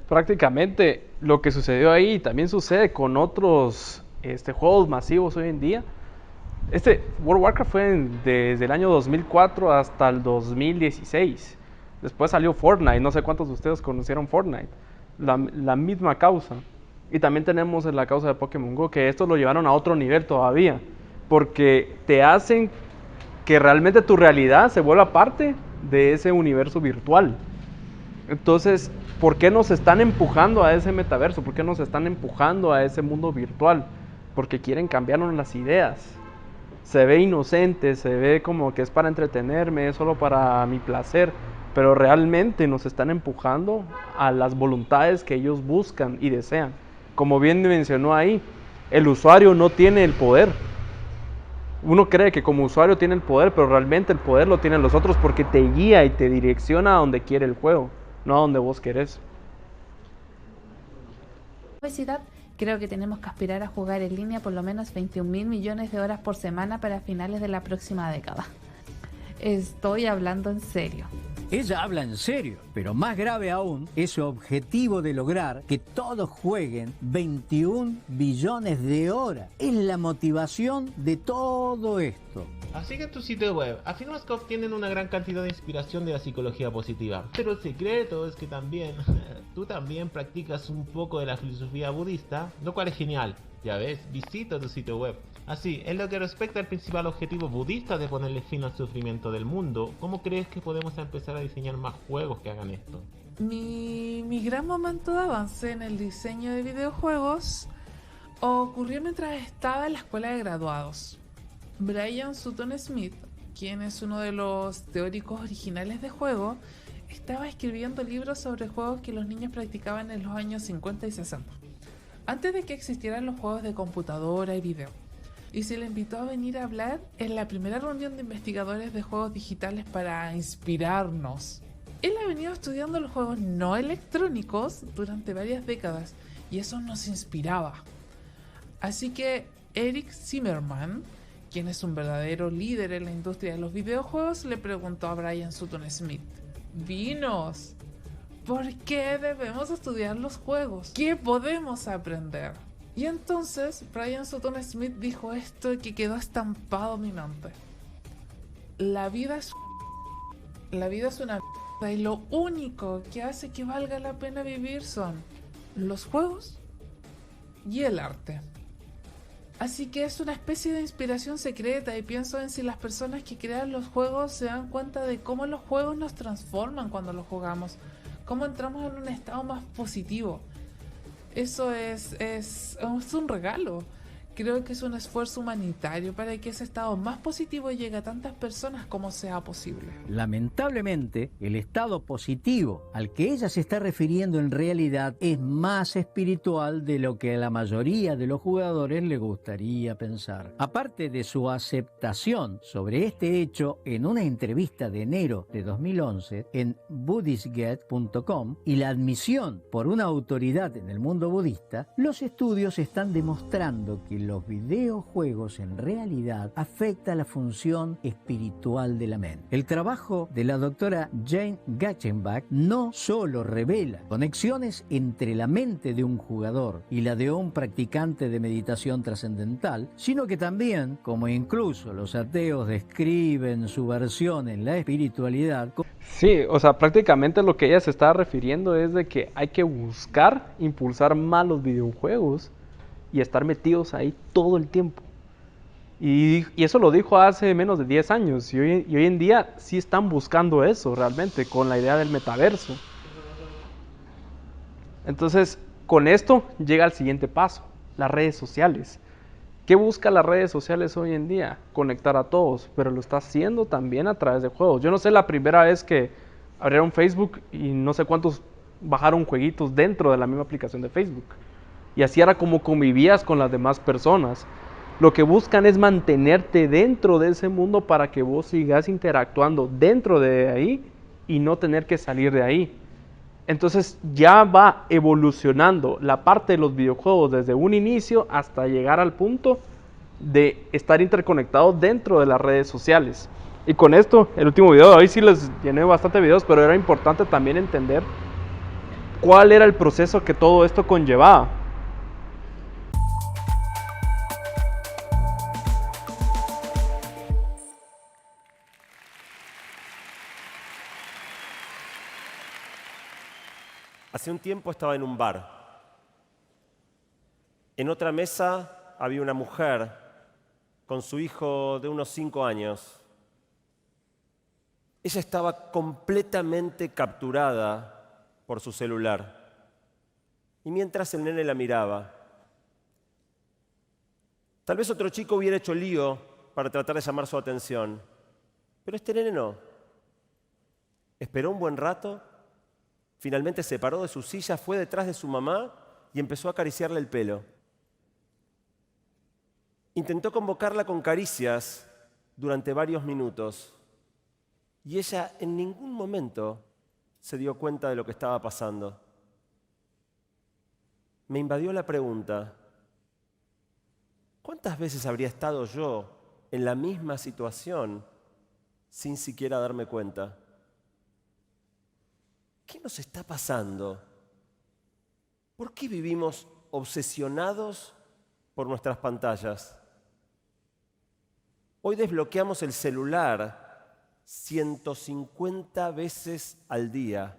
prácticamente lo que sucedió ahí también sucede con otros juegos masivos hoy en día. World of Warcraft fue desde el año 2004 hasta el 2016. Después salió Fortnite, no sé cuántos de ustedes conocieron Fortnite. La misma causa. Y también tenemos la causa de Pokémon Go, que estos lo llevaron a otro nivel todavía. Porque te hacen que realmente tu realidad se vuelva parte de ese universo virtual. Entonces, ¿por qué nos están empujando a ese metaverso? ¿Por qué nos están empujando a ese mundo virtual? Porque quieren cambiarnos las ideas. Se ve inocente, se ve como que es para entretenerme, es solo para mi placer, pero realmente nos están empujando a las voluntades que ellos buscan y desean. Como bien mencionó ahí, el usuario no tiene el poder. Uno cree que como usuario tiene el poder, pero realmente el poder lo tienen los otros porque te guía y te direcciona a donde quiere el juego, no a donde vos querés. Obesidad. Creo que tenemos que aspirar a jugar en línea por lo menos 21.000 millones de horas por semana para finales de la próxima década. Estoy hablando en serio. Ella habla en serio, pero más grave aún es su objetivo de lograr que todos jueguen 21 billones de horas. Es la motivación de todo esto. Así que en tu sitio web afirmas que obtienen una gran cantidad de inspiración de la psicología positiva. Pero el secreto es que tú también practicas un poco de la filosofía budista, lo cual es genial. Ya ves, visita tu sitio web. Así, en lo que respecta al principal objetivo budista de ponerle fin al sufrimiento del mundo, ¿cómo crees que podemos empezar a diseñar más juegos que hagan esto? Mi gran momento de avance en el diseño de videojuegos ocurrió mientras estaba en la escuela de graduados. Brian Sutton Smith, quien es uno de los teóricos originales de juego, estaba escribiendo libros sobre juegos que los niños practicaban en los años 50 y 60, antes de que existieran los juegos de computadora y video. Y se le invitó a venir a hablar en la primera reunión de investigadores de juegos digitales para inspirarnos. Él ha venido estudiando los juegos no electrónicos durante varias décadas y eso nos inspiraba. Así que Eric Zimmerman, quien es un verdadero líder en la industria de los videojuegos, le preguntó a Brian Sutton Smith: «Dinos, ¿por qué debemos estudiar los juegos? ¿Qué podemos aprender?». Y entonces Brian Sutton Smith dijo esto que quedó estampado en mi mente: la vida es una mierda y lo único que hace que valga la pena vivir son los juegos y el arte. Así que es una especie de inspiración secreta y pienso en si las personas que crean los juegos se dan cuenta de cómo los juegos nos transforman cuando los jugamos, cómo entramos en un estado más positivo. Eso es un regalo. Creo que es un esfuerzo humanitario para que ese estado más positivo llegue a tantas personas como sea posible. Lamentablemente, el estado positivo al que ella se está refiriendo en realidad es más espiritual de lo que a la mayoría de los jugadores le gustaría pensar. Aparte de su aceptación sobre este hecho en una entrevista de enero de 2011 en buddhistgate.com y la admisión por una autoridad en el mundo budista, los estudios están demostrando que los videojuegos en realidad afectan la función espiritual de la mente. El trabajo de la doctora Jane Gatchenbach no solo revela conexiones entre la mente de un jugador y la de un practicante de meditación trascendental, sino que también, como incluso los ateos describen su versión en la espiritualidad. Sí, o sea, prácticamente lo que ella se está refiriendo es de que hay que buscar impulsar más los videojuegos y estar metidos ahí todo el tiempo. Y eso lo dijo hace menos de 10 años. Y hoy en día sí están buscando eso realmente, con la idea del metaverso. Entonces, con esto llega al siguiente paso, las redes sociales. ¿Qué busca las redes sociales hoy en día? Conectar a todos, pero lo está haciendo también a través de juegos. Yo no sé la primera vez que abrieron Facebook y no sé cuántos bajaron jueguitos dentro de la misma aplicación de Facebook. Y así era como convivías con las demás personas. Lo que buscan es mantenerte dentro de ese mundo para que vos sigas interactuando dentro de ahí y no tener que salir de ahí. Entonces ya va evolucionando la parte de los videojuegos desde un inicio hasta llegar al punto de estar interconectados dentro de las redes sociales. Y con esto, el último video, hoy sí les llené bastante videos, pero era importante también entender cuál era el proceso que todo esto conllevaba. Hace un tiempo estaba en un bar. En otra mesa había una mujer con su hijo de unos 5 años. Ella estaba completamente capturada por su celular. Y mientras el nene la miraba, tal vez otro chico hubiera hecho lío para tratar de llamar su atención, pero este nene no. Esperó un buen rato. Finalmente se paró de su silla, fue detrás de su mamá y empezó a acariciarle el pelo. Intentó convocarla con caricias durante varios minutos y ella en ningún momento se dio cuenta de lo que estaba pasando. Me invadió la pregunta: ¿cuántas veces habría estado yo en la misma situación sin siquiera darme cuenta? ¿Qué nos está pasando? ¿Por qué vivimos obsesionados por nuestras pantallas? Hoy desbloqueamos el celular 150 veces al día.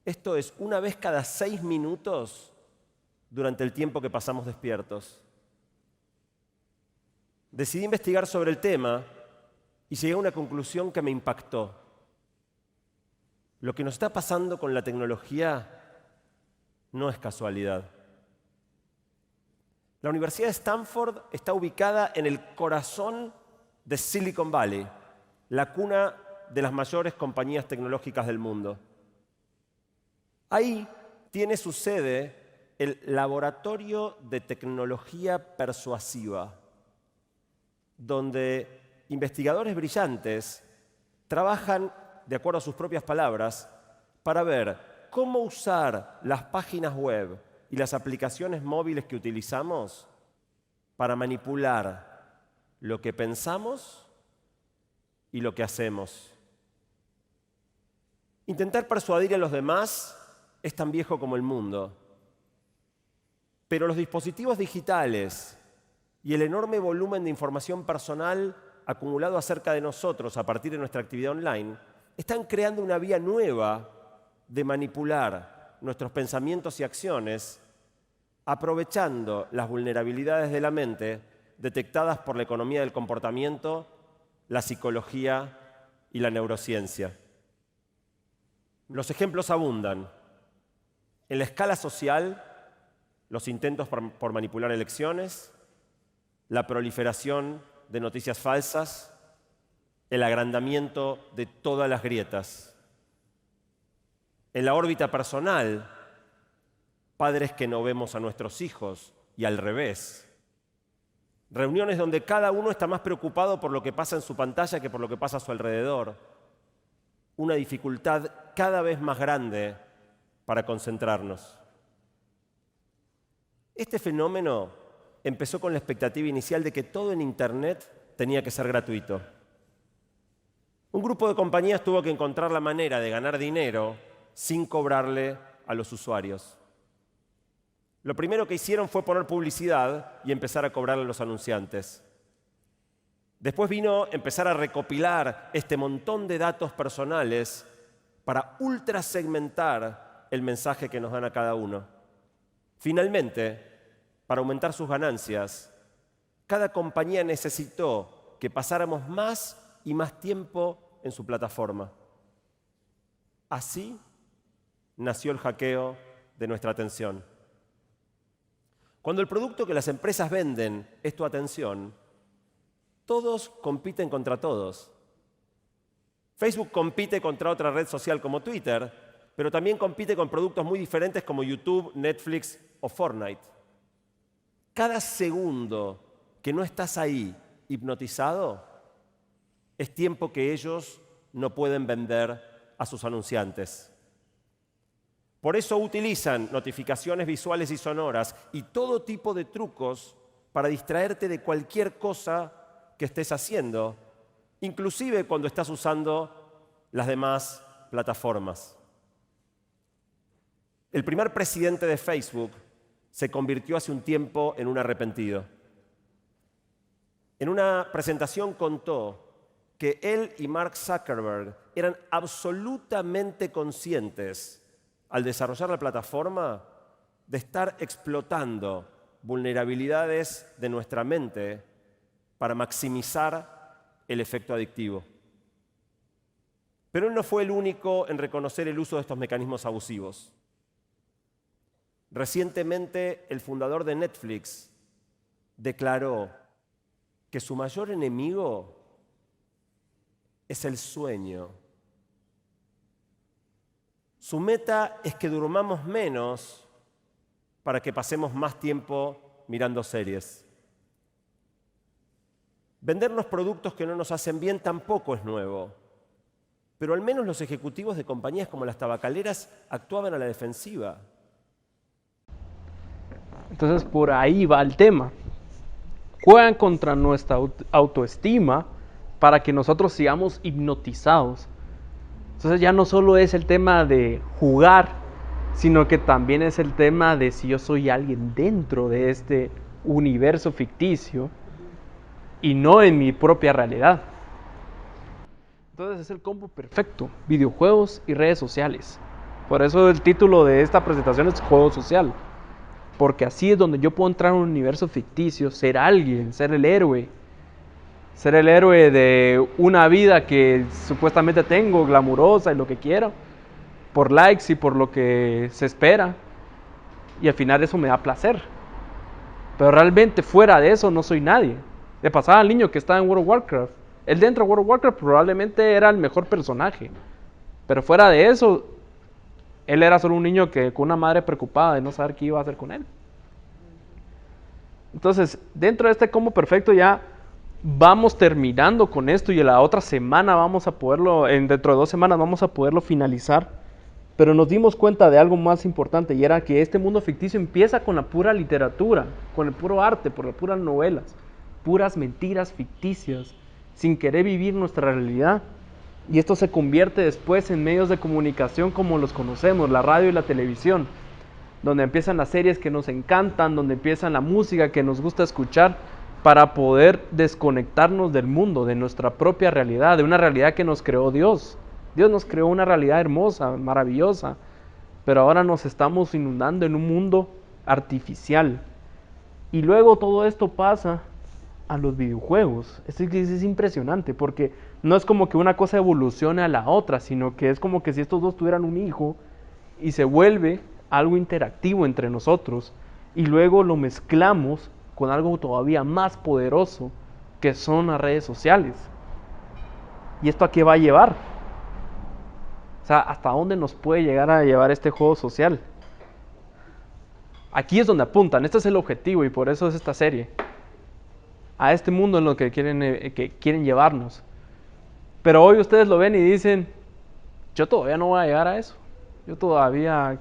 Esto es una vez cada 6 minutos durante el tiempo que pasamos despiertos. Decidí investigar sobre el tema y llegué a una conclusión que me impactó. Lo que nos está pasando con la tecnología no es casualidad. La Universidad de Stanford está ubicada en el corazón de Silicon Valley, la cuna de las mayores compañías tecnológicas del mundo. Ahí tiene su sede el Laboratorio de Tecnología Persuasiva, donde investigadores brillantes trabajan, de acuerdo a sus propias palabras, para ver cómo usar las páginas web y las aplicaciones móviles que utilizamos para manipular lo que pensamos y lo que hacemos. Intentar persuadir a los demás es tan viejo como el mundo, pero los dispositivos digitales y el enorme volumen de información personal acumulado acerca de nosotros a partir de nuestra actividad online, están creando una vía nueva de manipular nuestros pensamientos y acciones, aprovechando las vulnerabilidades de la mente detectadas por la economía del comportamiento, la psicología y la neurociencia. Los ejemplos abundan. En la escala social, los intentos por manipular elecciones, la proliferación de noticias falsas, el agrandamiento de todas las grietas. En la órbita personal, padres que no vemos a nuestros hijos y al revés. Reuniones donde cada uno está más preocupado por lo que pasa en su pantalla que por lo que pasa a su alrededor. Una dificultad cada vez más grande para concentrarnos. Este fenómeno empezó con la expectativa inicial de que todo en Internet tenía que ser gratuito. Un grupo de compañías tuvo que encontrar la manera de ganar dinero sin cobrarle a los usuarios. Lo primero que hicieron fue poner publicidad y empezar a cobrarle a los anunciantes. Después vino empezar a recopilar este montón de datos personales para ultrasegmentar el mensaje que nos dan a cada uno. Finalmente, para aumentar sus ganancias, cada compañía necesitó que pasáramos más y más tiempo en su plataforma. Así nació el hackeo de nuestra atención. Cuando el producto que las empresas venden es tu atención, todos compiten contra todos. Facebook compite contra otra red social como Twitter, pero también compite con productos muy diferentes como YouTube, Netflix o Fortnite. Cada segundo que no estás ahí hipnotizado es tiempo que ellos no pueden vender a sus anunciantes. Por eso utilizan notificaciones visuales y sonoras y todo tipo de trucos para distraerte de cualquier cosa que estés haciendo, inclusive cuando estás usando las demás plataformas. El primer presidente de Facebook se convirtió hace un tiempo en un arrepentido. En una presentación contó que él y Mark Zuckerberg eran absolutamente conscientes al desarrollar la plataforma de estar explotando vulnerabilidades de nuestra mente para maximizar el efecto adictivo. Pero él no fue el único en reconocer el uso de estos mecanismos abusivos. Recientemente, el fundador de Netflix declaró que su mayor enemigo es el sueño. Su meta es que durmamos menos para que pasemos más tiempo mirando series. Vendernos productos que no nos hacen bien tampoco es nuevo, pero al menos los ejecutivos de compañías como las tabacaleras actuaban a la defensiva. Entonces por ahí va el tema. Juegan contra nuestra autoestima para que nosotros sigamos hipnotizados. Entonces ya no solo es el tema de jugar, sino que también es el tema de si yo soy alguien dentro de este universo ficticio y no en mi propia realidad. Entonces es el combo perfecto, videojuegos y redes sociales. Por eso el título de esta presentación es Juego Social. Porque así es donde yo puedo entrar en un universo ficticio, ser alguien, ser el héroe. Ser el héroe de una vida que supuestamente tengo, glamurosa y lo que quiera, por likes y por lo que se espera. Y al final eso me da placer. Pero realmente fuera de eso no soy nadie. Le pasaba al niño que estaba en World of Warcraft. Él dentro de World of Warcraft probablemente era el mejor personaje. Pero fuera de eso, él era solo un niño que con una madre preocupada de no saber qué iba a hacer con él. Entonces, dentro de este combo perfecto ya vamos terminando con esto y en la otra semana vamos a poderlo, dentro de 2 semanas vamos a poderlo finalizar. Pero nos dimos cuenta de algo más importante y era que este mundo ficticio empieza con la pura literatura, con el puro arte, por las puras novelas, puras mentiras ficticias, sin querer vivir nuestra realidad. Y esto se convierte después en medios de comunicación como los conocemos, la radio y la televisión, donde empiezan las series que nos encantan, donde empiezan la música que nos gusta escuchar, para poder desconectarnos del mundo, de nuestra propia realidad, de una realidad que nos creó Dios. Dios nos creó una realidad hermosa, maravillosa, pero ahora nos estamos inundando en un mundo artificial. Y luego todo esto pasa a los videojuegos. Es impresionante porque no es como que una cosa evolucione a la otra, sino que es como que si estos dos tuvieran un hijo y se vuelve algo interactivo entre nosotros y luego lo mezclamos con algo todavía más poderoso que son las redes sociales. ¿Y esto a qué va a llevar? O sea, ¿hasta dónde nos puede llegar a llevar este juego social? Aquí es donde apuntan, este es el objetivo y por eso es esta serie. A este mundo en lo que quieren llevarnos. Pero hoy ustedes lo ven y dicen, yo todavía no voy a llegar a eso. Yo todavía,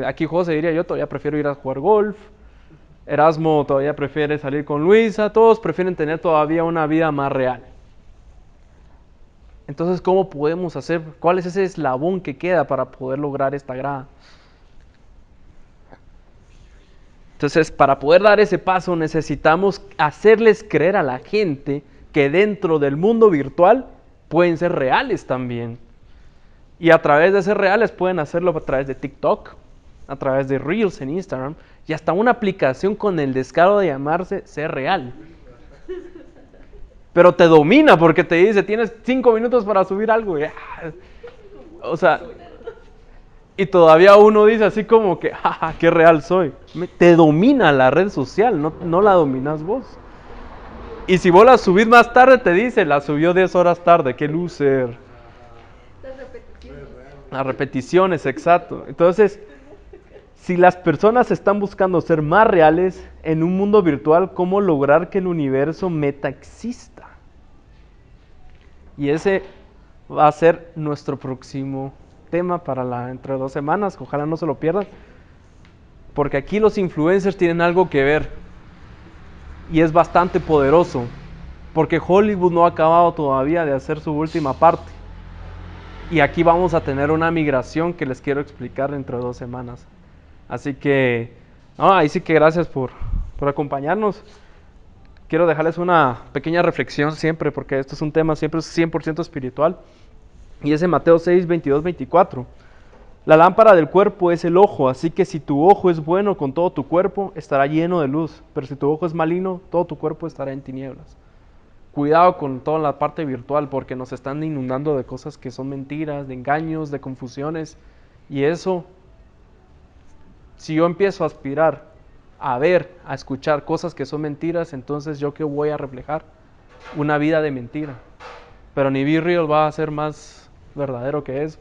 aquí José diría, yo todavía prefiero ir a jugar golf. Erasmo todavía prefiere salir con Luisa. Todos prefieren tener todavía una vida más real. Entonces, ¿cómo podemos hacer? ¿Cuál es ese eslabón que queda para poder lograr esta grada? Entonces, para poder dar ese paso necesitamos hacerles creer a la gente que dentro del mundo virtual pueden ser reales también. Y a través de ser reales pueden hacerlo a través de TikTok, a través de Reels en Instagram y hasta una aplicación con el descaro de llamarse Ser Real. Pero te domina porque te dice, tienes 5 minutos para subir algo. O sea, y todavía uno dice así como que, jaja, qué real soy. Te domina la red social, no la dominas vos. Y si vos la subís más tarde, te dice, la subió 10 horas tarde, qué loser. Las repeticiones, exacto. Entonces, si las personas están buscando ser más reales en un mundo virtual, ¿cómo lograr que el universo meta exista? Y ese va a ser nuestro próximo tema para entre 2 semanas, ojalá no se lo pierdan, porque aquí los influencers tienen algo que ver y es bastante poderoso, porque Hollywood no ha acabado todavía de hacer su última parte y aquí vamos a tener una migración que les quiero explicar dentro de 2 semanas, así que ahí sí que gracias por acompañarnos. Quiero dejarles una pequeña reflexión siempre, porque esto es un tema siempre 100% espiritual. Y es en Mateo 6, 22, 24. La lámpara del cuerpo es el ojo, así que si tu ojo es bueno con todo tu cuerpo, estará lleno de luz. Pero si tu ojo es maligno, todo tu cuerpo estará en tinieblas. Cuidado con toda la parte virtual, porque nos están inundando de cosas que son mentiras, de engaños, de confusiones. Y eso, si yo empiezo a aspirar a ver, a escuchar cosas que son mentiras, entonces yo qué voy a reflejar, una vida de mentira. Pero ni Be Real va a ser más verdadero que eso.